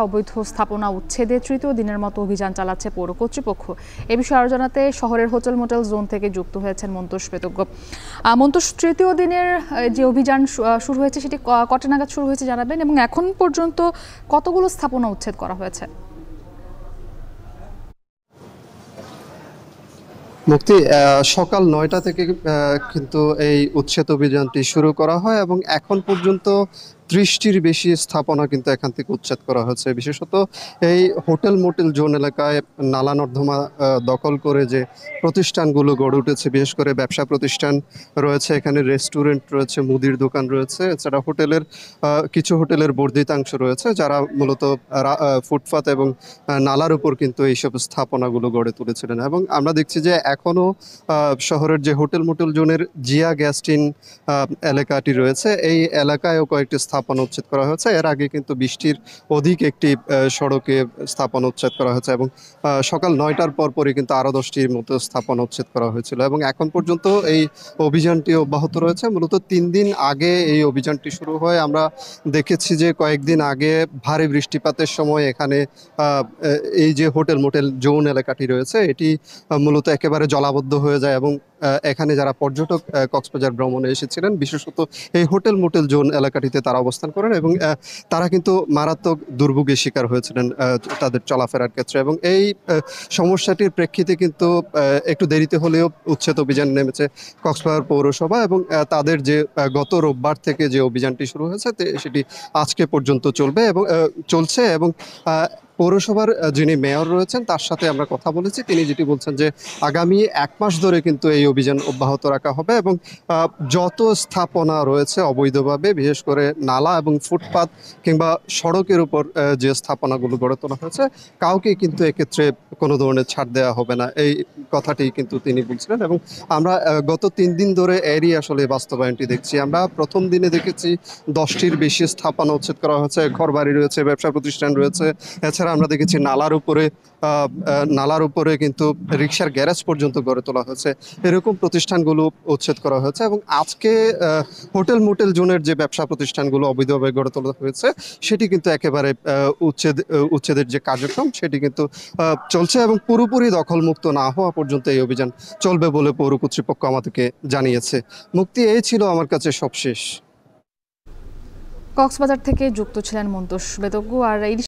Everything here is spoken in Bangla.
অবৈধ স্থাপনা উচ্ছেদে তৃতীয় দিনের মতো অভিযান চালাচ্ছে পৌর কর্তৃপক্ষ। এ বিষয়ে আরো জানাতে শহরের হোটেল মোটেল জোন থেকে যুক্ত হয়েছেন মন্তোষ বেতজ্ঞ। মন্তোষ, তৃতীয় দিনের যে অভিযান শুরু হয়েছে সেটি কটা নাগাদ শুরু হয়েছে জানাবেন, এবং এখন পর্যন্ত কতগুলো স্থাপনা উচ্ছেদ করা হয়েছে? মুক্তি সকাল ৯টা থেকে কিন্তু এই উচ্ছেদ অভিযানটি শুরু করা হয় এবং এখন পর্যন্ত ৩০টির বেশি স্থাপনা কিন্তু এখান থেকে উচ্ছেদ করা হয়েছে। বিশেষত এই হোটেল মোটেল জোন এলাকায় নালা নর্দমা দখল করে যে প্রতিষ্ঠানগুলো গড়ে উঠেছে, বিশেষ করে ব্যবসা প্রতিষ্ঠান রয়েছে, এখানে রেস্টুরেন্ট রয়েছে, মুদির দোকান রয়েছে, এছাড়া কিছু হোটেলের বর্ধিতাংশ রয়েছে, যারা মূলত ফুটপাত এবং নালার উপর কিন্তু এইসব স্থাপনাগুলো গড়ে তুলেছিলেন। এবং আমরা দেখছি যে এখনও শহরের যে হোটেল মোটেল জোনের জিয়া গ্যাস্টিন এলাকাটি রয়েছে, এই এলাকায়ও কয়েকটি স্থাপনা উচ্ছেদ করা হয়েছে। এর আগে কিন্তু ২০টির অধিক একটি সড়কে স্থাপনা উচ্ছেদ করা হয়েছে এবং সকাল ৯টার পরপরই কিন্তু আরও ১০টির মতো স্থাপনা উচ্ছেদ করা হয়েছিল এবং এখন পর্যন্ত এই অভিযানটি অব্যাহত রয়েছে। মূলত ৩ দিন আগে এই অভিযানটি শুরু হয়। আমরা দেখেছি যে কয়েকদিন আগে ভারী বৃষ্টিপাতের সময় এখানে এই যে হোটেল মোটেল জোন এলাকাটি রয়েছে এটি মূলত একেবারে জলাবদ্ধ হয়ে যায় এবং এখানে যারা পর্যটক কক্সবাজার ভ্রমণে এসেছিলেন, বিশেষত এই হোটেল মোটেল জোন এলাকাটিতে তারা অবস্থান করেন এবং তারা কিন্তু মারাত্মক দুর্ভোগের শিকার হয়েছিলেন তাদের চলাফেরার ক্ষেত্রে। এবং এই সমস্যাটির প্রেক্ষিতে কিন্তু একটু দেরিতে হলেও উচ্ছেদ অভিযান নেমেছে কক্সবাজার পৌরসভা এবং তাদের যে গত রোববার থেকে যে অভিযানটি শুরু হয়েছে সেটি আজকে পর্যন্ত চলছে এবং পৌরসভার যিনি মেয়র রয়েছেন তার সাথে আমরা কথা বলেছি। তিনি যেটি বলছেন যে আগামী ১ মাস ধরে কিন্তু এই অভিযান অব্যাহত রাখা হবে এবং যত স্থাপনা রয়েছে অবৈধভাবে, বিশেষ করে নালা এবং ফুটপাত কিংবা সড়কের উপর যে স্থাপনাগুলো গড়ে তোলা হয়েছে, কাউকে কিন্তু এক্ষেত্রে কোনো ধরনের ছাড় দেওয়া হবে না, এই কথাটি কিন্তু তিনি বলছিলেন। এবং আমরা গত ৩ দিন ধরে এরই আসলে বাস্তবায়নটি দেখছি। আমরা প্রথম দিনে দেখেছি ১০টির বেশি স্থাপনা উচ্ছেদ করা হয়েছে, ঘরবাড়ি রয়েছে, ব্যবসা প্রতিষ্ঠান রয়েছে, এছাড়া আমরা দেখেছি নালার উপরে কিন্তু রিকশার গ্যারেজ পর্যন্ত গড়ে তোলা হয়েছে। এরকম প্রতিষ্ঠানগুলো উচ্ছেদ করা হয়েছে এবং আজকে হোটেল মোটেল জোনের যে ব্যবসা প্রতিষ্ঠানগুলো অবৈধভাবে গড়ে তোলা হয়েছে সেটি কিন্তু একেবারে উচ্ছেদের যে কার্যক্রম সেটি কিন্তু চলছে এবং পুরোপুরি দখলমুক্ত না হওয়া পর্যন্ত এই অভিযান চলবে বলে পৌর কর্তৃপক্ষ আমাদেরকে জানিয়েছে। মুক্তি, এই ছিল আমার কাছে সবশেষ। কক্সবাজার থেকে যুক্ত ছিলেন মন্তোষ বেতজ্ঞ। আর এই